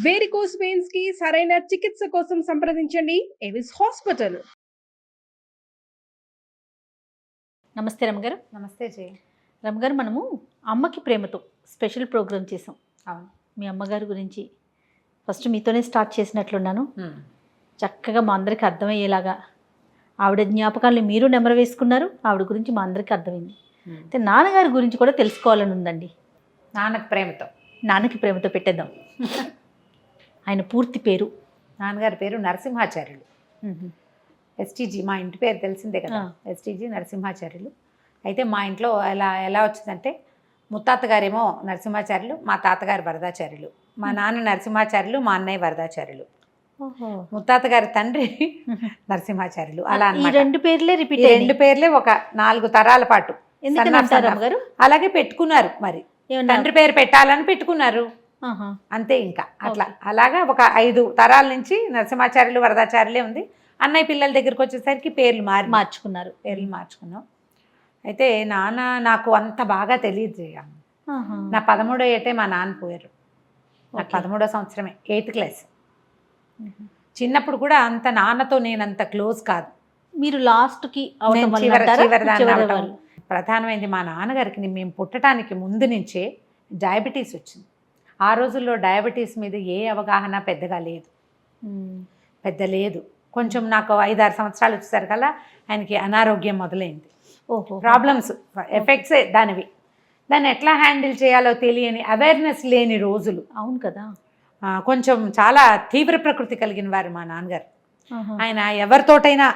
Varicose veins కి సరైన చికిత్స కోసం సంప్రదించండి ఎవిస్ హాస్పిటల్. నమస్తే రమగారు. నమస్తే జయ. రమగారు, మనము అమ్మకి ప్రేమతో స్పెషల్ ప్రోగ్రామ్ చేసాం. అవును, మీ అమ్మగారి గురించి ఫస్ట్ మీతోనే స్టార్ట్ చేసినట్లున్నాను. చక్కగా మా అందరికీ అర్థమయ్యేలాగా ఆవిడ జ్ఞాపకాలను మీరు నెమరు వేసుకున్నారు, ఆవిడ గురించి మా అందరికీ అర్థమైంది. అయితే నాన్నగారి గురించి కూడా తెలుసుకోవాలని ఉందండి. నాన్నకి ప్రేమతో పెట్టేద్దాం. ఆయన పూర్తి పేరు? నాన్నగారి పేరు నరసింహాచార్యులు. ఎస్టీజీ, మా ఇంటి పేరు తెలిసిందే కదా, ఎస్టీజీ నరసింహాచార్యులు. అయితే మా ఇంట్లో ఎలా వచ్చిందంటే, ముత్తాత గారేమో నరసింహాచార్యులు, మా తాతగారు వరదాచార్యులు, మా నాన్న నరసింహాచార్యులు, మా అన్నయ్య వరదాచార్యులు, ముత్తాత గారి తండ్రి నరసింహాచార్యులు. అలా ఈ రెండు పేర్లే రిపీట్, రెండు పేర్లే ఒక 4 తరాల పాటు అలాగే పెట్టుకున్నారు. మరి తండ్రి పేరు పెట్టాలని పెట్టుకున్నారు అంతే. ఇంకా అలాగా ఒక 5 తరాల నుంచి నరసింహాచార్యులు వరదాచార్యులే ఉంది. అన్నయ్య పిల్లల దగ్గరికి వచ్చేసరికి పేర్లు మార్చుకున్నాం. అయితే నాన్న నాకు అంత బాగా తెలియదు. నా 13వ ఏటే మా నాన్న పోయారు. నాకు 13వ సంవత్సరమే, 8th క్లాస్. చిన్నప్పుడు కూడా అంత నాన్నతో నేను అంత క్లోజ్ కాదు. మీరు లాస్ట్కి ప్రధానమైంది మా నాన్నగారికి మేము పుట్టడానికి ముందు నుంచే డయాబెటీస్ వచ్చింది. ఆ రోజుల్లో డయాబెటీస్ మీద ఏ అవగాహన పెద్దగా లేదు. కొంచెం నాకు 5-6 సంవత్సరాలు వచ్చేసరికల్లా ఆయనకి అనారోగ్యం మొదలైంది. ప్రాబ్లమ్స్, ఎఫెక్ట్సే దాన్ని ఎట్లా హ్యాండిల్ చేయాలో తెలియని, అవేర్నెస్ లేని రోజులు. అవును కదా. కొంచెం చాలా తీవ్ర ప్రకృతి కలిగిన వారు మా నాన్నగారు. ఆయన ఎవరితోటైనా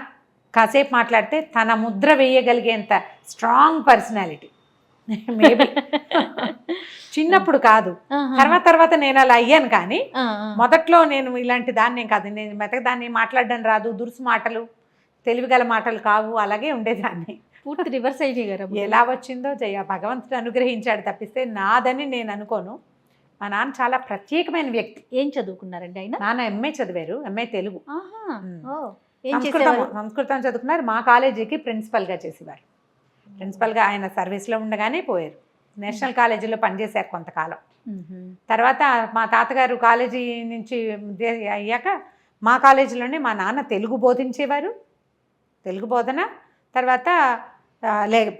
కాసేపు మాట్లాడితే తన ముద్ర వేయగలిగేంత స్ట్రాంగ్ పర్సనాలిటీ. మేబీ చిన్నప్పుడు కాదు, తర్వాత నేను అలా అయ్యాను. కానీ మొదట్లో నేను ఇలాంటి దాన్ని కాదు, నేను మెతకదాన్ని, మాట్లాడడం రాదు, దురుసు మాటలు, తెలివిగల మాటలు కావు, అలాగే ఉండేదాన్ని. పూర్తి రివర్స్ అయ్యారు. ఎలా వచ్చిందో జయ, భగవంతుడు అనుగ్రహించాడు తప్పిస్తే నాదని నేను అనుకోను. మా నాన్న చాలా ప్రత్యేకమైన వ్యక్తి. ఏం చదువుకున్నారండి ఆయన? నాన్న ఎంఏ చదివారు, ఎంఏ తెలుగు. సంస్కృతం చదువుకున్నారు. మా కాలేజీకి ప్రిన్సిపల్గా చేసేవారు. ప్రిన్సిపల్గా ఆయన సర్వీస్లో ఉండగానే పోయారు. నేషనల్ కాలేజీలో పనిచేశారు కొంతకాలం. తర్వాత మా తాతగారు కాలేజీ నుంచి అయ్యాక మా కాలేజీలోనే మా నాన్న తెలుగు బోధించేవారు. తెలుగు బోధన తర్వాత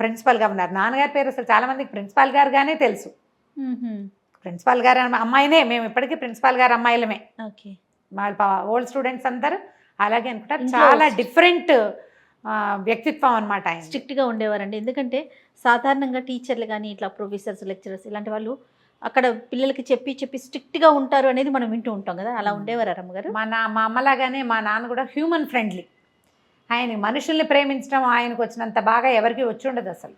ప్రిన్సిపల్గా ఉన్నారు. నాన్నగారి పేరు అసలు చాలామందికి ప్రిన్సిపాల్ గారుగానే తెలుసు. ప్రిన్సిపాల్ గారు అమ్మాయినే, మేము ఇప్పటికీ ప్రిన్సిపాల్ గారు అమ్మాయిలమే. వాళ్ళ ఓల్డ్ స్టూడెంట్స్ అందరూ అలాగే అనుకుంటారు. చాలా డిఫరెంట్ వ్యక్తిత్వం అనమాట. ఆయన స్ట్రిక్ట్గా ఉండేవారండి. ఎందుకంటే సాధారణంగా టీచర్లు కానీ ఇట్లా ప్రొఫెసర్స్, లెక్చరర్స్ ఇలాంటి వాళ్ళు అక్కడ పిల్లలకి చెప్పి స్ట్రిక్ట్గా ఉంటారు అనేది మనం వింటూ ఉంటాం కదా. అలా ఉండేవారు అమ్మగారు? మా అమ్మలాగానే మా నాన్న కూడా హ్యూమన్ ఫ్రెండ్లీ. ఆయన మనుషుల్ని ప్రేమించడం ఆయనకు వచ్చినంత బాగా ఎవరికి వచ్చి ఉండదు అసలు.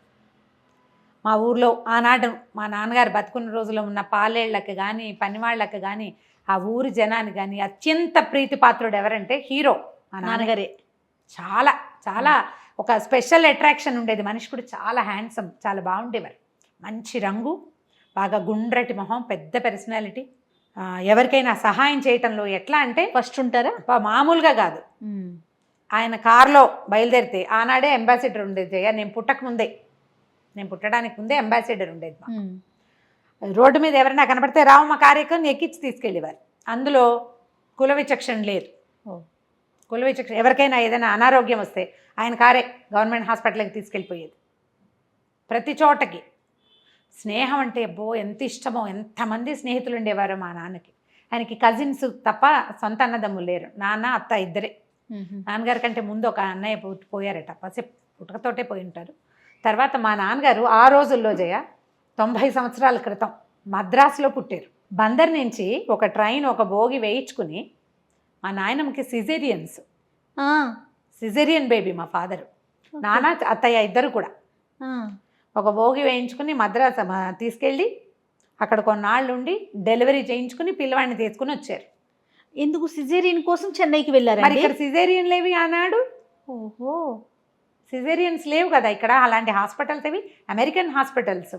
మా ఊర్లో ఆనాడు మా నాన్నగారు బతుకున్న రోజుల్లో ఉన్న పాలేళ్లకు కానీ, పనివాళ్ళకి కానీ, ఆ ఊరి జనానికి కానీ అత్యంత ప్రీతిపాత్రుడు ఎవరంటే హీరో మా నాన్నగారే. చాలా చాలా ఒక స్పెషల్ అట్రాక్షన్ ఉండేది. మనిషి కూడా చాలా హ్యాండ్సమ్, చాలా బాగుండేవారు. మంచి రంగు, బాగా గుండ్రటి మొహం, పెద్ద పర్సనాలిటీ. ఎవరికైనా సహాయం చేయటంలో ఎట్లా అంటే ఫస్ట్ ఉంటారా, మామూలుగా కాదు. ఆయన కారులో బయలుదేరితే ఆనాడే అంబాసిడర్ ఉండేది జయ. నేను పుట్టడానికి ముందే అంబాసిడర్ ఉండేది. రోడ్డు మీద ఎవరైనా కనపడితే రావమ్మ కార్యక్రమం ఎక్కించి తీసుకెళ్ళేవారు. అందులో కుల విచక్షణ లేదు. ఎవరికైనా ఏదైనా అనారోగ్యం వస్తే ఆయన కారే గవర్నమెంట్ హాస్పిటల్కి తీసుకెళ్ళిపోయేది. ప్రతి చోటకి స్నేహం అంటే అబ్బో ఎంత ఇష్టమో, ఎంతమంది స్నేహితులు ఉండేవారో మా నాన్నకి. ఆయనకి కజిన్స్ తప్ప సొంత అన్నదమ్ములు లేరు. నాన్న, అత్త ఇద్దరే. నాన్నగారి కంటే ముందు ఒక అన్నయ్య పోయారట, పుట్టకతోటే పోయి ఉంటారు. తర్వాత మా నాన్నగారు ఆ రోజుల్లో జయ 90 సంవత్సరాల క్రితం మద్రాసులో పుట్టారు. బందర్ నుంచి ఒక ట్రైన్, ఒక బోగి వేయించుకుని, మా నాయనమ్మకి సిజేరియన్ బేబీ మా ఫాదరు, నాన్న, అత్తయ్య ఇద్దరు కూడా ఒక బోగి వేయించుకుని మద్రాసు తీసుకెళ్ళి అక్కడ కొన్నాళ్ళు ఉండి డెలివరీ చేయించుకుని పిల్లవాడిని తీసుకుని వచ్చారు. ఎందుకు? సిజేరియన్ కోసం చెన్నైకి వెళ్ళారు. మరి ఇక్కడ సిజేరియన్ లేవి ఆనాడు. ఓహో, సిజేరియన్స్ లేవు కదా ఇక్కడ. అలాంటి హాస్పిటల్స్ అవి అమెరికన్ హాస్పిటల్స్.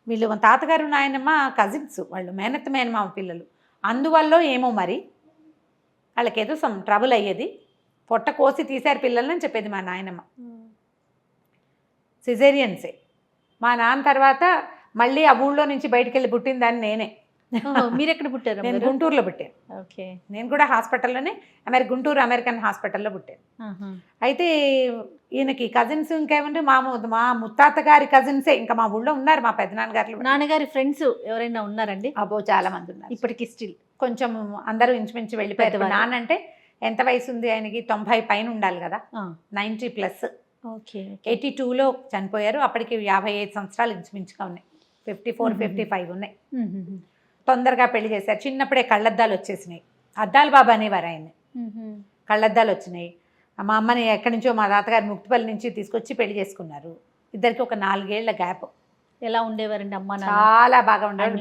వీళ్ళు తాతగారు నాయనమ్మ కజిన్స్, వాళ్ళు మేనమామ పిల్లలు. అందువల్ల ఏమో మరి వాళ్ళకేదో సమ్ ట్రబుల్ అయ్యేది. పొట్ట కోసి తీశారు పిల్లలని చెప్పేది మా నాయనమ్మ. సిజేరియన్సే. మా నాన్న తర్వాత మళ్ళీ ఆ ఊళ్ళో నుంచి బయటికి వెళ్ళి పుట్టిందాన్ని నేనే. మీరు ఎక్కడ పుట్టారు నేను గుంటూరులో పుట్టాను. ఓకే. నేను కూడా హాస్పిటల్లోనే గుంటూరు అమెరికన్ హాస్పిటల్లో పుట్టాను. అయితే ఈయనకి కజిన్స్ ఇంకేమంటే మా ముత్తాత గారి కజిన్సే ఇంకా మా ఊళ్ళో ఉన్నారు. మా పెద్దనాన్నగారు నాన్నగారి ఫ్రెండ్స్ ఎవరైనా ఉన్నారండి? అబ్బో చాలా మంది ఉన్నారు ఇప్పటికి స్టిల్. కొంచెం అందరూ ఇంచుమించు వెళ్ళిపోయారు. నాన్న అంటే ఎంత వయసు ఉంది ఆయనకి? 90 పైన ఉండాలి కదా, 90+. ఓకే. 82లో చనిపోయారు. అప్పటికి 55 సంవత్సరాలు ఇంచుమించుగా ఉన్నాయి. 54, 55 ఉన్నాయి. తొందరగా పెళ్లి చేశారు. చిన్నప్పుడే కళ్ళద్దాలు వచ్చేసినాయి. అద్దాలు బాబా అనేవారు ఆయన్ని. కళ్ళద్దాలు వచ్చినాయి. మా అమ్మని ఎక్కడి నుంచో మా తాతగారు ముక్తిపల్లి నుంచి తీసుకొచ్చి పెళ్లి చేసుకున్నారు. ఇద్దరికి ఒక 4 ఏళ్ల గ్యాప్. ఎలా ఉండేవారండి అమ్మ నాన్న? చాలా బాగా ఉండేవారు.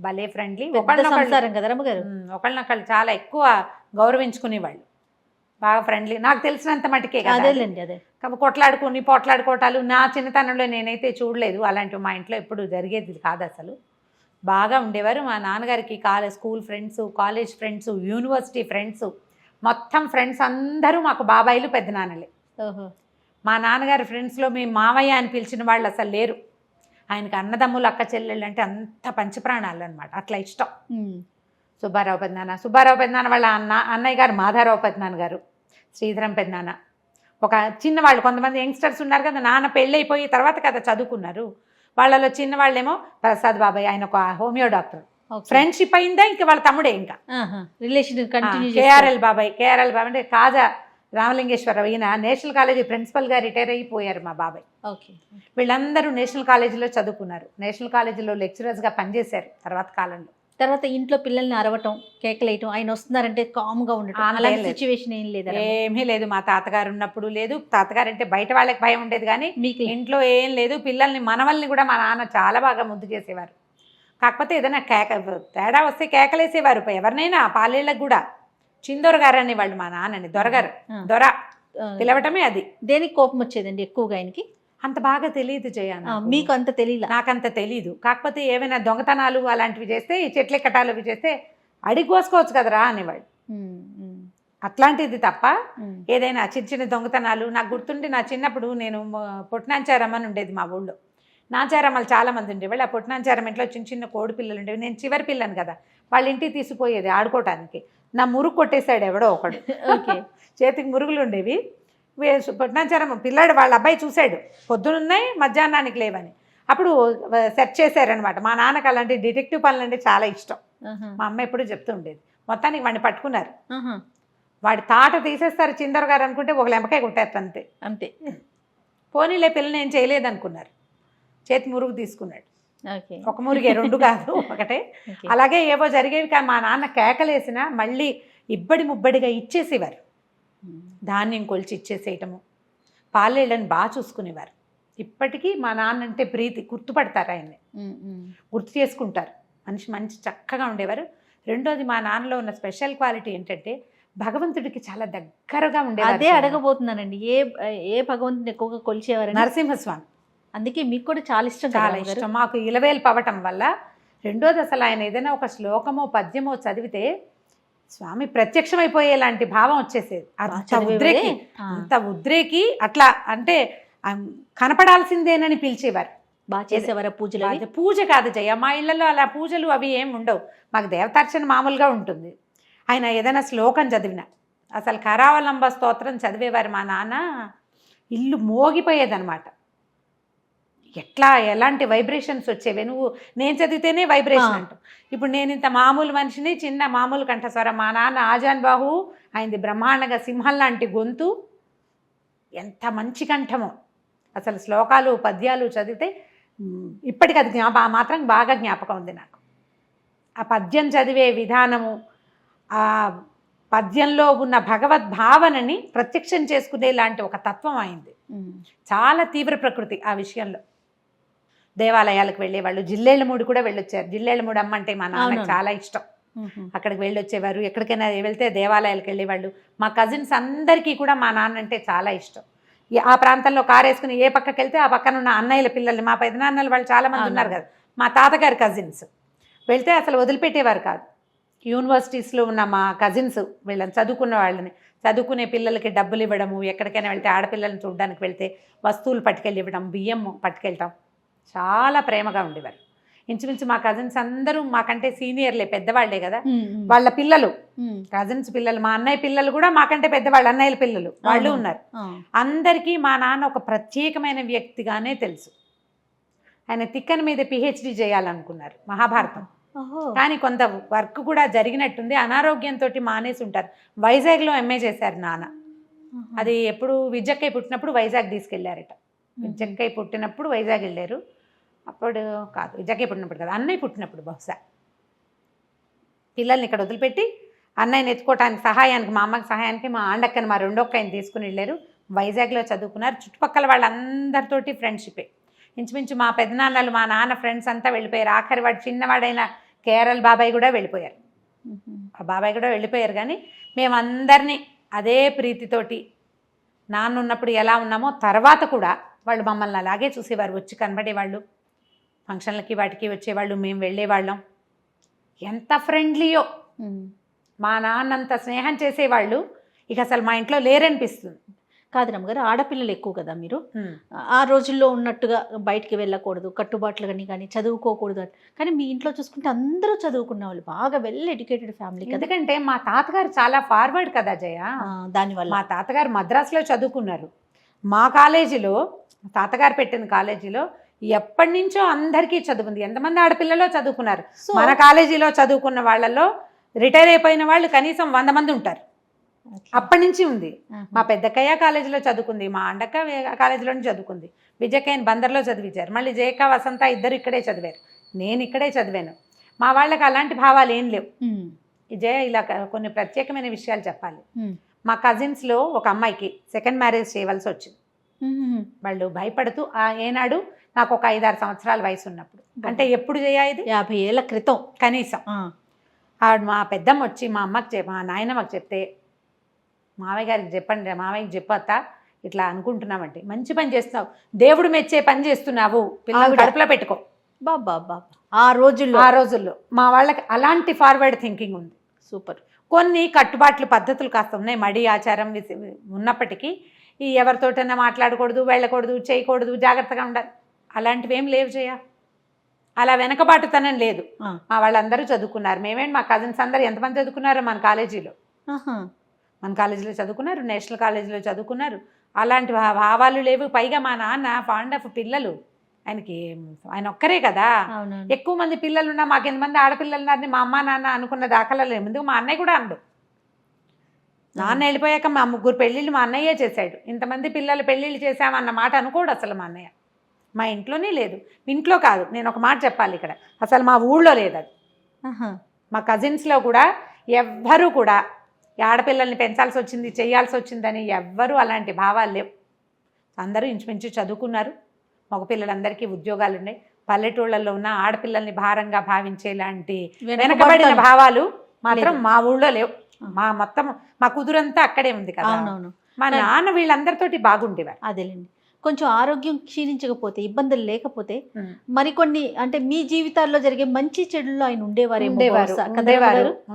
భలే ఫ్రెండ్లీ. సంసారం కదా రమ్మగారు. ఒకళ్ళనొకళ్ళు చాలా ఎక్కువ గౌరవించుకునేవాళ్ళు. బాగా ఫ్రెండ్లీ. నాకు తెలిసినంత మటుకే కదా. అదేలేండి, అదే. పోట్లాడుకోవటాలు నా చిన్నతనంలో నేనైతే చూడలేదు. అలాంటివి మా ఇంట్లో ఎప్పుడు జరిగేది కాదు అసలు. బాగా ఉండేవారు. మా నాన్నగారికి school friends, college friends, university friends, మొత్తం ఫ్రెండ్స్ అందరూ మాకు బాబాయిలు, పెద్దనాన్నలే. మా నాన్నగారి ఫ్రెండ్స్లో మేము మావయ్య అని పిలిచిన వాళ్ళు అసలు లేరు. ఆయనకి అన్నదమ్ములు, అక్క చెల్లెళ్ళు అంటే అంత పంచప్రాణాలు అనమాట. అట్లా ఇష్టం. సుబ్బారావు పెద్దనాన్న వాళ్ళ అన్నయ్య గారు మాధారావు పెద్దనాన్న గారు, శ్రీధరం పెద్దనాన్న, ఒక చిన్నవాళ్ళు కొంతమంది యంగ్స్టర్స్ ఉన్నారు కదా, నాన్న పెళ్ళైపోయి తర్వాత కదా చదువుకున్నారు. వాళ్ళలో చిన్నవాళ్ళేమో ప్రసాద్ బాబాయ్, ఆయన ఒక హోమియో డాక్టర్. ఫ్రెండ్షిప్ అయిందా ఇంకా వాళ్ళ తమ్ముడే. ఇంకా రిలేషన్ కంటిన్యూ. కేఆర్ఎల్ బాబాయ్ అంటే కాజా రామలింగేశ్వరరావు. ఈయన నేషనల్ కాలేజీ ప్రిన్సిపల్గా రిటైర్ అయిపోయారు మా బాబాయ్. ఓకే. వీళ్ళందరూ నేషనల్ కాలేజీలో చదువుకున్నారు. నేషనల్ కాలేజీలో లెక్చరర్స్గా పనిచేశారు తర్వాత కాలంలో. తర్వాత ఇంట్లో పిల్లల్ని అరవటం, కేకలేయటం, ఆయన వస్తున్నారంటే కామ్గా ఉండటం, అలాంటి సిచ్యువేషన్ ఏం లేదు? ఏమీ లేదు. మా తాతగారు ఉన్నప్పుడు లేదు. తాతగారు అంటే బయట వాళ్ళకి భయం ఉండేది కానీ మీకు ఇంట్లో ఏం లేదు. పిల్లల్ని మనవల్ని కూడా మా నాన్న చాలా బాగా ముద్దు చేసేవారు. కాకపోతే ఏదైనా తేడా వస్తే కేకలేసేవారు. ఎవరినైనా పాలేళ్ళకు కూడా. చిందొర గారు అనేవాళ్ళు మా నాన్నని. దొర పిలవటమే అది. దేనికి కోపం వచ్చేదండి ఎక్కువగా ఆయనకి? అంత బాగా తెలియదు జయ. మీకు అంత తెలియదు? నాకంత తెలీదు. కాకపోతే ఏమైనా దొంగతనాలు అలాంటివి చేస్తే, ఈ చెట్ల కట్టాలు అవి చేస్తే అడిగి కోసుకోవచ్చు కదరా అనేవాడు. అట్లాంటిది తప్ప ఏదైనా చిన్న చిన్న దొంగతనాలు నాకు గుర్తుండి, నా చిన్నప్పుడు నేను పొట్టినాంచారమ్మని ఉండేది మా ఊళ్ళో. నాచారమ్మలు చాలా మంది ఉండేవాళ్ళు. ఆ పొట్టినాంచారం ఇంట్లో చిన్న చిన్న కోడి పిల్లలు ఉండేవి. నేను చివరి పిల్లను కదా, వాళ్ళ ఇంటికి తీసుకుపోయేది ఆడుకోవటానికి. నా మురుగు కొట్టేశాడు ఎవడో ఒకడు. చేతికి మురుగులు ఉండేవి. పొట్టినాంచారం పిల్లాడు వాళ్ళ అబ్బాయి చూశాడు, పొద్దునున్నాయి మధ్యాహ్నానికి లేవని. అప్పుడు సెర్చ్ చేశారనమాట. మా నాన్నకు అలాంటి డిటెక్టివ్ పనులు అంటే చాలా ఇష్టం. మా అమ్మ ఎప్పుడు చెప్తూ ఉండేది. మొత్తానికి వాడిని పట్టుకున్నారు. వాడి తాట తీసేస్తారు చిందర గారు అనుకుంటే ఒక లెంపకాయ కొట్టేస్తారు అంతే. అంతే. పోనీలే పిల్లని ఏం చేయలేదు అనుకున్నారు. చేతి మురుగు తీసుకున్నాడు. ఒక మురిగే, 2 కాదు, ఒకటే. అలాగే ఏవో జరిగేవి. కానీ మా నాన్న కేకలేసినా మళ్ళీ ఇబ్బడి ముబ్బడిగా ఇచ్చేసేవారు. ధాన్యం కొలిచి ఇచ్చేసేయటము, పాలేళ్ళని బాగా చూసుకునేవారు. ఇప్పటికీ మా నాన్న అంటే ప్రీతి. గుర్తుపడతారు ఆయన్ని, గుర్తు చేసుకుంటారు. మంచి చక్కగా ఉండేవారు. రెండోది మా నాన్నలో ఉన్న స్పెషల్ క్వాలిటీ ఏంటంటే భగవంతుడికి చాలా దగ్గరగా ఉండేవారు. అదే అడగబోతున్నానండి. ఏ భగవంతుని ఎక్కువగా కొలిచేవారు? నరసింహస్వామి. అందుకే మీకు కూడా చాలా ఇష్టం? చాలా ఇష్టం. మాకు ఇలవేలు పవటం వల్ల. రెండోది అసలు ఆయన ఏదైనా ఒక శ్లోకమో పద్యమో చదివితే స్వామి ప్రత్యక్షమైపోయేలాంటి భావం వచ్చేసేది. అంత ఉద్రేకి అట్లా అంటే కనపడాల్సిందేనని పిలిచేవారు. బాగా చేసేవారు పూజలు? పూజ కాదు జయ, మా ఇళ్లలో అలా పూజలు అవి ఏమి ఉండవు. మాకు దేవతార్చన మామూలుగా ఉంటుంది. ఆయన ఏదైనా శ్లోకం చదివిన, అసలు కరావలంబ స్తోత్రం చదివేవారు మా నాన్న. ఇల్లు మోగిపోయేదన్నమాట. ఎలాంటి వైబ్రేషన్స్ వచ్చేవి. నేను చదివితేనే వైబ్రేషన్ అంటాం. ఇప్పుడు నేను ఇంత మామూలు మనిషిని, చిన్న మామూలు కంఠస్వరం. మా నాన్న ఆజాన్ బాహు, ఆయనది బ్రహ్మాండంగా సింహం లాంటి గొంతు, ఎంత మంచి కంఠమో. అసలు శ్లోకాలు పద్యాలు చదివితే ఇప్పటికి అది మాత్రం బాగా జ్ఞాపకం ఉంది నాకు. ఆ పద్యం చదివే విధానము, ఆ పద్యంలో ఉన్న భగవద్భావనని ప్రత్యక్షం చేసుకునే లాంటి ఒక తత్వం అయింది. చాలా తీవ్ర ప్రకృతి ఆ విషయంలో. దేవాలయాలకు వెళ్ళేవాళ్ళు. జిల్లేళ్ళమూడి కూడా వెళ్ళొచ్చారు. జిల్లేళ్ళమూడి అమ్మ అంటే మా నాన్నకి చాలా ఇష్టం. అక్కడికి వెళ్ళొచ్చేవారు. ఎక్కడికైనా వెళ్తే దేవాలయాలకు వెళ్ళేవాళ్ళు. మా కజిన్స్ అందరికీ కూడా మా నాన్న అంటే చాలా ఇష్టం. ఆ ప్రాంతంలో కారు వేసుకుని ఏ పక్కకి వెళ్తే ఆ పక్కన ఉన్న అన్నయ్యల పిల్లల్ని, మా పెదనాన్నలు వాళ్ళు చాలామంది ఉన్నారు కదా, మా తాతగారి కజిన్స్ వెళ్తే అసలు వదిలిపెట్టేవారు కాదు. యూనివర్సిటీస్లో ఉన్న మా కజిన్స్ వీళ్ళని చదువుకున్న వాళ్ళని, చదువుకునే పిల్లలకి డబ్బులు ఇవ్వడము, ఎక్కడికైనా వెళ్తే ఆడపిల్లల్ని చూడడానికి వెళ్తే వస్తువులు పట్టుకెళ్ళి ఇవ్వడం, బియ్యం పట్టుకెళ్ళటం, చాలా ప్రేమగా ఉండేవారు. ఇంచుమించు మా కజిన్స్ అందరూ మాకంటే సీనియర్లే, పెద్దవాళ్లే కదా, వాళ్ళ పిల్లలు, కజిన్స్ పిల్లలు, మా అన్నయ్య పిల్లలు కూడా మాకంటే పెద్దవాళ్ళు, అన్నయ్యల పిల్లలు వాళ్ళు ఉన్నారు. అందరికీ మా నాన్న ఒక ప్రత్యేకమైన వ్యక్తిగానే తెలుసు. ఆయన తిక్కన మీద పిహెచ్డి చేయాలనుకున్నారు మహాభారతం, కానీ కొంత వర్క్ కూడా జరిగినట్టుంది, అనారోగ్యంతో మానేసి ఉంటారు. వైజాగ్లో ఎంఏ చేశారు నాన్న. అది ఎప్పుడు విజయక్కయ్య పుట్టినప్పుడు వైజాగ్ తీసుకెళ్లారట. విజయక్కయ్య పుట్టినప్పుడు వైజాగ్ వెళ్ళారు. అప్పుడు కాదు, విజయక్కయ్య పుట్టినప్పుడు కాదు, అన్నయ్య పుట్టినప్పుడు బహుశా పిల్లల్ని ఇక్కడ వదిలిపెట్టి అన్నయ్యని ఎత్తుకోవటానికి సహాయానికి, మా అమ్మకి సహాయానికి మా ఆండక్కని, మా రెండో అక్కని తీసుకుని వెళ్ళారు. వైజాగ్లో చదువుకున్నారు. చుట్టుపక్కల వాళ్ళందరితోటి ఫ్రెండ్షిపే. ఇంచుమించు మా పెద్దనాన్నలు, మా నాన్న ఫ్రెండ్స్ అంతా వెళ్ళిపోయారు. ఆఖరి వాడు చిన్నవాడైన కేరళ బాబాయ్ కూడా వెళ్ళిపోయారు. ఆ బాబాయ్ కూడా వెళ్ళిపోయారు. కానీ మేమందరినీ అదే ప్రీతితోటి నాన్న ఉన్నప్పుడు ఎలా ఉన్నామో తర్వాత కూడా వాళ్ళు మమ్మల్ని అలాగే చూసేవారు. వచ్చి కనబడేవాళ్ళు, ఫంక్షన్లకి వాటికి వచ్చేవాళ్ళు, మేము వెళ్ళేవాళ్ళం. ఎంత ఫ్రెండ్లీయో, మా నాన్నంత స్నేహం చేసేవాళ్ళు ఇక అసలు మా ఇంట్లో లేరనిపిస్తుంది. కాదు రమ్మగారు, ఆడపిల్లలు ఎక్కువ కదా మీరు, ఆ రోజుల్లో ఉన్నట్టుగా బయటికి వెళ్ళకూడదు, కట్టుబాట్లు కానీ చదువుకోకూడదు. కానీ మీ ఇంట్లో చూసుకుంటే అందరూ చదువుకున్న వాళ్ళు, బాగా వెల్ ఎడ్యుకేటెడ్ ఫ్యామిలీ కదా. ఎందుకంటే మా తాతగారు చాలా ఫార్వర్డ్ కదా జయ. దానివల్ల మా తాతగారు మద్రాసులో చదువుకున్నారు. మా కాలేజీలో, తాతగారు పెట్టిన కాలేజీలో ఎప్పటి నుంచో అందరికీ చదువుకుంది. ఎంతమంది ఆడపిల్లలో చదువుకున్నారు. మన కాలేజీలో చదువుకున్న వాళ్ళలో రిటైర్ అయిపోయిన వాళ్ళు కనీసం 100 మంది ఉంటారు. అప్పటి నుంచి ఉంది. మా పెద్దక్కయ్య కాలేజీలో చదువుకుంది, మా అండక్క కాలేజీలోనే చదువుకుంది, విజయక్కయ్యని బందర్లో చదివించారు, మళ్ళీ జయక్క వసంత ఇద్దరు ఇక్కడే చదివారు, నేను ఇక్కడే చదివాను. మా వాళ్ళకి అలాంటి భావాలు ఏం లేవు. జయ ఇలా కొన్ని ప్రత్యేకమైన విషయాలు చెప్పాలి. మా కజిన్స్లో ఒక అమ్మాయికి సెకండ్ మ్యారేజ్ చేయవలసి వచ్చింది. వాళ్ళు భయపడుతూ, ఏనాడు నాకు ఒక 5-6 సంవత్సరాల వయసు ఉన్నప్పుడు, అంటే ఎప్పుడు ఇది 50 ఏళ్ల క్రితం కనీసం. మా పెద్దమ్మ వచ్చి మా అమ్మకి మా నాయనమ్మకి చెప్తే, మావయ్య గారికి చెప్పండి, మావయ్యకి చెప్పొత్తా ఇట్లా అనుకుంటున్నామంటే, మంచి పని చేస్తున్నావు, దేవుడు మెచ్చే పని చేస్తున్నావు, పిల్లలు కడుపులో పెట్టుకో. బాబా ఆ రోజుల్లో మా వాళ్ళకి అలాంటి ఫార్వర్డ్ థింకింగ్ ఉంది. సూపర్. కొన్ని కట్టుబాట్లు, పద్ధతులు కాస్త ఉన్నాయి, మడి ఆచారం ఉన్నప్పటికీ ఈ ఎవరితోటైనా మాట్లాడకూడదు, వెళ్ళకూడదు, చేయకూడదు, జాగ్రత్తగా ఉండాలి, అలాంటివి ఏం లేవు జయ. అలా వెనకబాటుతనం లేదు. మా వాళ్ళందరూ చదువుకున్నారు. మేమేంటి, మా కజిన్స్ అందరూ ఎంతమంది చదువుకున్నారో మన కాలేజీలో చదువుకున్నారు, నేషనల్ కాలేజీలో చదువుకున్నారు. అలాంటి భావాలు లేవు. పైగా మా నాన్న ఫాండ్ ఆఫ్ పిల్లలు, ఆయన ఒక్కరే కదా, ఎక్కువ మంది పిల్లలు ఉన్నా మాకు ఎంతమంది ఆడపిల్లలు ఉన్నారని మా అమ్మ నాన్న అనుకున్న దాఖలాలు లేవు. ఎందుకు మా అన్నయ్య కూడా అండు. నాన్న వెళ్ళిపోయాక మా 3 పెళ్ళిళ్ళు మా అన్నయ్యే చేశాడు. ఇంతమంది పిల్లలు పెళ్ళిళ్ళు చేశామన్న మాట అనుకోడు అసలు మా అన్నయ్య. మా ఇంట్లోనే లేదు. ఇంట్లో కాదు, నేను ఒక మాట చెప్పాలి ఇక్కడ, అసలు మా ఊళ్ళో లేదు అది. మా కజిన్స్లో కూడా ఎవ్వరూ కూడా ఆడపిల్లల్ని పెంచాల్సి వచ్చింది, చేయాల్సి వచ్చిందని ఎవ్వరూ అలాంటి భావాలు లేవు. అందరూ ఇంచుమించు చదువుకున్నారు. మగపిల్లలందరికీ ఉద్యోగాలు ఉన్నాయి. పల్లెటూళ్ళల్లో ఉన్న ఆడపిల్లల్ని భారంగా భావించేలాంటి వెనకబడిన భావాలు మాత్రం మా ఊళ్ళో లేవు. మా కుదురంతా అక్కడే ఉంది కదా. మా నాన్న వీళ్ళందరితోటి బాగుండేవారు. అదేలేండి. కొంచెం ఆరోగ్యం క్షీణించకపోతే, ఇబ్బందులు లేకపోతే మరికొన్ని అంటే మీ జీవితాల్లో జరిగే మంచి చెడుల్లో ఆయన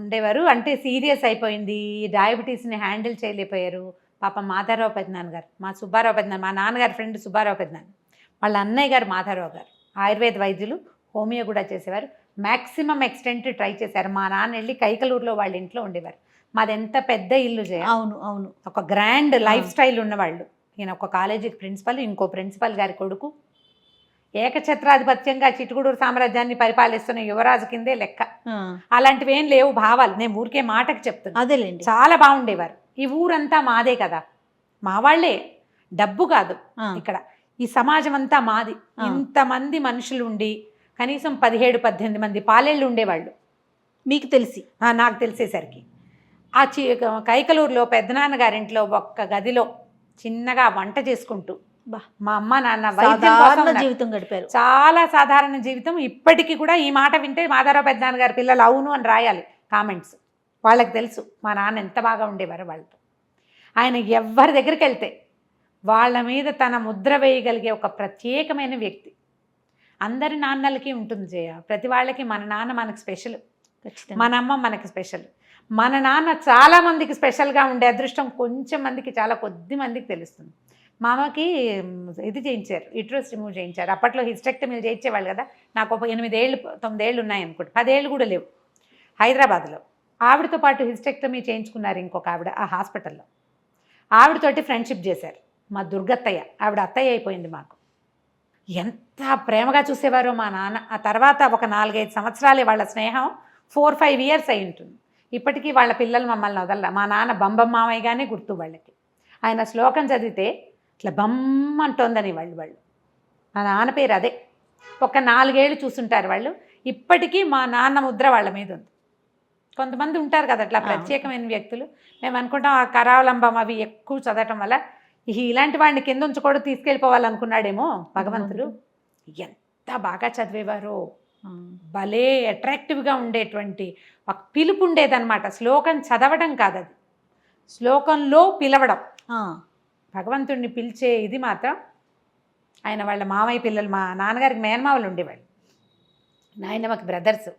ఉండేవారు. అంటే సీరియస్ అయిపోయింది, డయాబెటీస్ని హ్యాండిల్ చేయలేకపోయారు. పాప మాధవరావు పెద్దనాన్న గారు, మా సుబ్బారావు పెద్దనాన్న, మా నాన్నగారి ఫ్రెండ్ సుబ్బారావు పెద్దనాన్న, వాళ్ళ అన్నయ్య గారు మాధవరావు గారు ఆయుర్వేద వైద్యులు, హోమియో కూడా చేసేవారు. మ్యాక్సిమం ఎక్స్టెంట్ ట్రై చేశారు. మా నాన్న వెళ్ళి కైకలూరులో వాళ్ళ ఇంట్లో ఉండేవారు. మాది ఎంత పెద్ద ఇల్లు చేయ. అవును. ఒక గ్రాండ్ లైఫ్ స్టైల్ ఉన్నవాళ్ళు. ఈయన ఒక కాలేజీకి ప్రిన్సిపల్, ఇంకో ప్రిన్సిపల్ గారి కొడుకు, ఏకఛత్రాధిపత్యంగా చిట్టుగూడూరు సామ్రాజ్యాన్ని పరిపాలిస్తున్న యువరాజు కిందే లెక్క. అలాంటివి ఏం లేవు భావాలు, నేను ఊరికే మాటకి చెప్తున్నా. అదేలేండి. చాలా బాగుండేవారు. ఈ ఊరంతా మాదే కదా, మా వాళ్ళే, డబ్బు కాదు ఇక్కడ, ఈ సమాజం అంతా మాది. ఇంతమంది మనుషులు ఉండి కనీసం 17-18 మంది పాలేళ్ళు ఉండేవాళ్ళు మీకు తెలిసి. నాకు తెలిసేసరికి ఆ కైకలూరులో పెద్దనాన్నగారింట్లో ఒక్క గదిలో చిన్నగా వంట చేసుకుంటూ మా అమ్మ నాన్న జీవితం గడిపారు. చాలా సాధారణ జీవితం. ఇప్పటికీ కూడా ఈ మాట వింటే మాధవరావు పెద్దనాన్న గారి పిల్లలు అవును అని రాయాలి కామెంట్స్. వాళ్ళకి తెలుసు మా నాన్న ఎంత బాగా ఉండేవారు వాళ్ళతో. ఆయన ఎవరి దగ్గరికి వెళ్తే వాళ్ళ మీద తన ముద్ర వేయగలిగే ఒక ప్రత్యేకమైన వ్యక్తి. అందరి నాన్నలకి ఉంటుంది జయ, ప్రతి వాళ్ళకి మన నాన్న మనకు స్పెషల్, మన అమ్మ మనకి స్పెషల్. మన నాన్న చాలా మందికి స్పెషల్గా ఉండే అదృష్టం కొంచెం మందికి, చాలా కొద్ది మందికి తెలుస్తుంది. మా అమ్మకి ఇది చేయించారు, యూట్రస్ రిమూవ్ చేయించారు. అప్పట్లో హిస్టెక్టమీలు చేయించేవాళ్ళు కదా. నాకు ఒక 8 ఏళ్ళు 9 ఏళ్ళు ఉన్నాయి అనుకుంటా, 10 ఏళ్ళు కూడా లేవు. హైదరాబాద్లో ఆవిడతో పాటు హిస్టెక్టమీ చేయించుకున్నారు ఇంకొక ఆవిడ ఆ హాస్పిటల్లో. ఆవిడతోటి ఫ్రెండ్షిప్ చేశారు మా దుర్గత్తయ్య. ఆవిడ అత్తయ్య అయిపోయింది మాకు. ఎంత ప్రేమగా చూసేవారో మా నాన్న. ఆ తర్వాత ఒక 4-5 సంవత్సరాలే వాళ్ళ స్నేహం, 4-5 ఇయర్స్ అయి ఉంటుంది. ఇప్పటికీ వాళ్ళ పిల్లలు మమ్మల్ని వదల. మా నాన్న బంబం మామయ్యగానే గుర్తు వాళ్ళకి. ఆయన శ్లోకం చదివితే ఇట్లా బమ్ అంటోందని వాళ్ళు మా నాన్న పేరు అదే. ఒక 4 ఏళ్ళు చూసుంటారు వాళ్ళు. ఇప్పటికీ మా నాన్న ముద్ర వాళ్ళ మీద ఉంది. కొంతమంది ఉంటారు కదా అట్లా ప్రత్యేకమైన వ్యక్తులు. మేము అనుకుంటాం ఆ కరావలంబం అవి ఎక్కువ చదవటం వల్ల ఇలాంటి వాడిని కింద ఉంచకూడదు, తీసుకెళ్ళిపోవాలనుకున్నాడేమో భగవంతుడు. ఎంత బాగా చదివేవారో, భలే అట్రాక్టివ్గా ఉండేటువంటి ఒక పిలుపు ఉండేదన్నమాట. శ్లోకం చదవడం కాదు, అది శ్లోకంలో పిలవడం. భగవంతుడిని పిలిచే ఇది మాత్రం ఆయన వాళ్ళ మామయ్య పిల్లలు, మా నాన్నగారికి మేనమావలు ఉండేవాళ్ళు, నాయనమ్మకి బ్రదర్స్,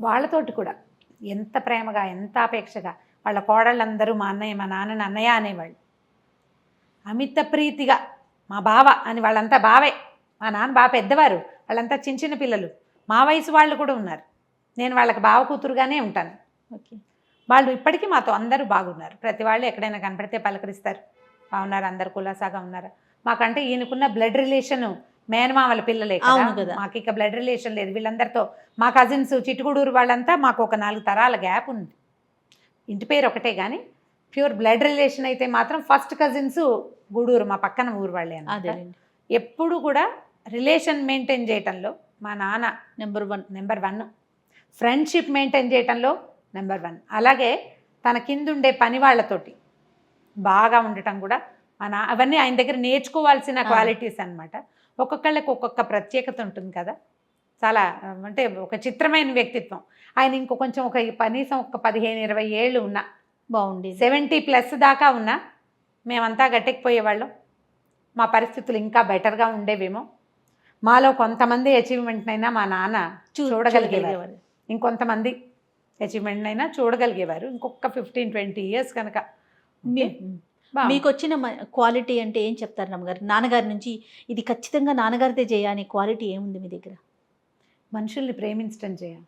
వాళ్ళతోటి కూడా ఎంత ప్రేమగా ఎంత అపేక్షగా. వాళ్ళ కోడళ్ళందరూ మా అన్నయ్య మా నాన్నని అన్నయ్య అనేవాళ్ళు. అమిత ప్రీతిగా మా బావ అని, వాళ్ళంతా బావే. మా నాన్న బావ పెద్దవారు, వాళ్ళంతా చిన్న చిన్న పిల్లలు. మా వయసు వాళ్ళు కూడా ఉన్నారు. నేను వాళ్ళకి బావ కూతురుగానే ఉంటాను. ఓకే. వాళ్ళు ఇప్పటికీ మాతో అందరూ బాగున్నారు. ప్రతి వాళ్ళు ఎక్కడైనా కనపడితే పలకరిస్తారు, బాగున్నారు, అందరు కులాసాగా ఉన్నారు. మాకంటే ఈయనకున్న బ్లడ్ రిలేషన్ మేనమామల పిల్లలే కదా, మాకు ఇక బ్లడ్ రిలేషన్ లేదు. వీళ్ళందరితో మా కజిన్స్ చిట్టుగూడూరు వాళ్ళంతా మాకు ఒక 4 తరాల గ్యాప్ ఉంది. ఇంటి పేరు ఒకటే కానీ ప్యూర్ బ్లడ్ రిలేషన్ అయితే మాత్రం ఫస్ట్ కజిన్స్ గూడూరు, మా పక్కన ఊరు వాళ్ళే అన్నమాట. ఎప్పుడు కూడా రిలేషన్ మెయింటైన్ చేయటంలో మా నాన్న నెంబర్ వన్. ఫ్రెండ్షిప్ మెయింటైన్ చేయటంలో నెంబర్ 1. అలాగే తన కింద ఉండే పని వాళ్ళతోటి బాగా ఉండటం కూడా అవన్నీ ఆయన దగ్గర నేర్చుకోవాల్సిన క్వాలిటీస్ అన్నమాట. ఒక్కొక్కళ్ళకి ఒక్కొక్క ప్రత్యేకత ఉంటుంది కదా. చాలా అంటే ఒక చిత్రమైన వ్యక్తిత్వం ఆయన. కొంచెం కనీసం ఒక 15-20 ఏళ్ళు ఉన్నా బాగుంది, 70+ దాకా ఉన్నా మేమంతా గట్టెక్కిపోయేవాళ్ళం. మా పరిస్థితులు ఇంకా బెటర్గా ఉండేవేమో. మాలో కొంతమంది అచీవ్మెంట్ అయినా మా నాన్న చూడగలిగేవారు, ఇంకొంతమంది అచీవ్మెంట్ అయినా చూడగలిగేవారు. ఇంకొక 15-20 ఇయర్స్ కనుక మీకు వచ్చిన క్వాలిటీ అంటే ఏం చెప్తారు నమ్మగారు? నాన్నగారి నుంచి ఇది ఖచ్చితంగా నాన్నగారితే చేయాలి క్వాలిటీ ఏముంది మీ దగ్గర? మనుషుల్ని ప్రేమించడం చేయాలి.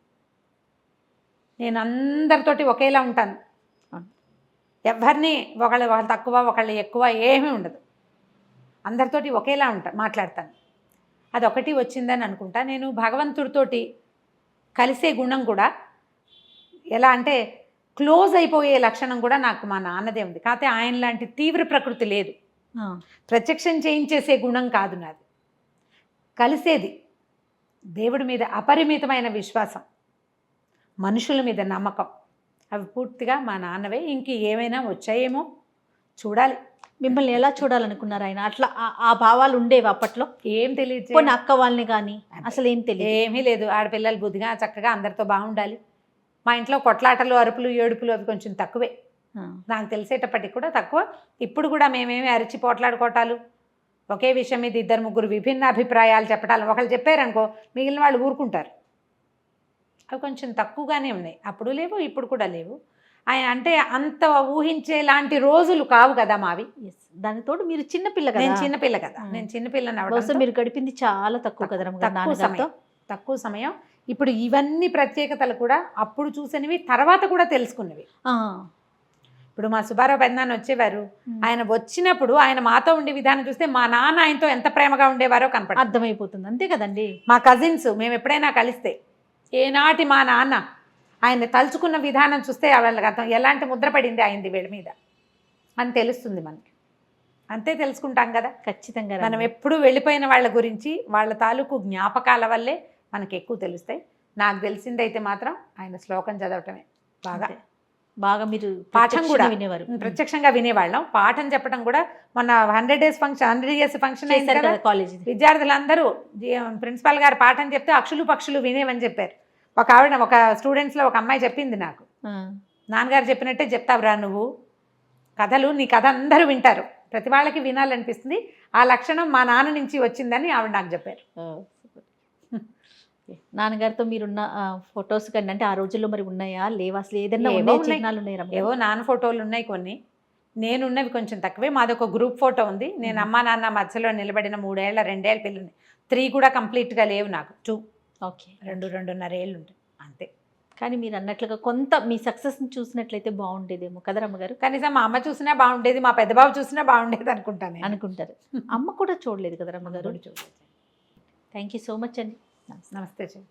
నేను అందరితోటి ఒకేలా ఉంటాను. ఎవరిని వాళ్ళు తక్కువ ఒకళ్ళు ఎక్కువ ఏమీ ఉండదు. అందరితోటి ఒకేలా మాట్లాడతాను. అదొకటి వచ్చిందని అనుకుంటా. నేను భగవంతుడితోటి కలిసే గుణం కూడా ఎలా అంటే క్లోజ్ అయిపోయే లక్షణం కూడా నాకు మా నాన్నదే ఉంది. కాకపోతే ఆయన లాంటి తీవ్ర ప్రకృతి లేదు. ప్రత్యక్షం చేయించేసే గుణం కాదు నాది. కలిసేది దేవుడి మీద అపరిమితమైన విశ్వాసం, మనుషుల మీద నమ్మకం, అవి పూర్తిగా మా నాన్నవే. ఇంక ఏమైనా వచ్చాయేమో చూడాలి. మిమ్మల్ని ఎలా చూడాలనుకున్నారు ఆయన? అట్లా ఆ భావాలు ఉండేవి అప్పట్లో? ఏం తెలియదు. కొన్ని అక్క వాళ్ళని కానీ అసలు ఏం తెలియదు? ఏమీ లేదు. ఆడపిల్లలు బుద్ధిగా చక్కగా అందరితో బాగుండాలి. మా ఇంట్లో కొట్లాటలు అరుపులు ఏడుపులు అవి కొంచెం తక్కువే. నాకు తెలిసేటప్పటికి కూడా తక్కువ. ఇప్పుడు కూడా మేమేమి అరిచి పోట్లాడుకోవటాలు, ఒకే విషయం మీద 2-3 విభిన్న అభిప్రాయాలు చెప్పటాలు ఒకళ్ళు చెప్పారనుకో మిగిలిన వాళ్ళు ఊరుకుంటారు. అవి కొంచెం తక్కువగానే ఉన్నాయి. అప్పుడు లేవు, ఇప్పుడు కూడా లేవు. ఆయన అంటే అంత ఊహించేలాంటి రోజులు కావు కదా మావి. దానితోడు మీరు చిన్నపిల్ల కదా. నేను చిన్నపిల్ల కదా, నేను చిన్నపిల్లని అవడం. మీరు గడిపింది చాలా తక్కువ కదా, తక్కువ సమయం. ఇప్పుడు ఇవన్నీ ప్రత్యేకతలు కూడా అప్పుడు చూసినవి, తర్వాత కూడా తెలుసుకున్నవి. ఇప్పుడు మా సుబ్బారావు పెద్దనాన్న వచ్చేవారు. ఆయన వచ్చినప్పుడు ఆయన మాతో ఉండే విధానం చూస్తే మా నాన్న ఆయనతో ఎంత ప్రేమగా ఉండేవారో కనపడి అర్థమైపోతుంది. అంతే కదండి. మా కజిన్స్ మేము ఎప్పుడైనా కలిస్తే ఏనాటి మా నాన్న ఆయన తలుచుకున్న విధానం చూస్తే వాళ్ళకి అర్థం ఎలాంటి ముద్ర పడింది ఆయనది వీళ్ళ మీద అని తెలుస్తుంది మనకి. అంతే తెలుసుకుంటాం కదా ఖచ్చితంగా. మనం ఎప్పుడు వెళ్ళిపోయిన వాళ్ళ గురించి వాళ్ళ తాలూకు జ్ఞాపకాల వల్లే మనకి ఎక్కువ తెలుస్తాయి. నాకు తెలిసిందైతే మాత్రం ఆయన శ్లోకం చదవటమే బాగా. మీరు పాఠం కూడా వినేవారు, ప్రత్యక్షంగా వినేవాళ్ళం. పాఠం చెప్పడం కూడా మొన్న 100 years ఫంక్షన్ అయింది కదా కాలేజ్. విద్యార్థులందరూ ప్రిన్సిపాల్ గారు పాఠం చెప్తే అక్షులు పక్షులు వినేవని చెప్పారు. ఒక ఆవిడ ఒక స్టూడెంట్స్లో ఒక అమ్మాయి చెప్పింది నాకు, నాన్నగారు చెప్పినట్టే చెప్తావురా నువ్వు కథలు, నీ కథ అందరూ వింటారు, ప్రతి వాళ్ళకి వినాలనిపిస్తుంది, ఆ లక్షణం మా నాన్న నుంచి వచ్చిందని ఆవిడ నాకు చెప్పారు. నాన్నగారితో మీరున్న ఫొటోస్ కానీ అంటే ఆ రోజుల్లో మరి ఉన్నాయా లేవా? అసలు ఏదైనా చిహ్నాలు ఉన్నాయా? ఏవో నాన్న ఫోటోలు ఉన్నాయి కొన్ని. నేనున్నవి కొంచెం తక్కువే. మాది ఒక గ్రూప్ ఫోటో ఉంది. నేను అమ్మా నాన్న మధ్యలో నిలబడిన 3 ఏళ్ళ 2 ఏళ్ళ పిల్లని. 3 కూడా కంప్లీట్గా లేవు నాకు. 2 ఓకే. 2.5 ఏళ్ళు ఉంటాయి అంతే. కానీ మీరు అన్నట్లుగా కొంత మీ సక్సెస్ని చూసినట్లయితే బాగుండేదేమో కదా రమ్మగారు. కనీసం మా అమ్మ చూసినా బాగుండేది, మా పెద్ద బాబు చూసినా బాగుండేది అనుకుంటాను నేను. అనుకుంటారు. అమ్మ కూడా చూడలేదు కదా రమ్మగారు. చూడలేదు. థ్యాంక్ యూ సో మచ్ అండి. నమస్తే చెల్లి.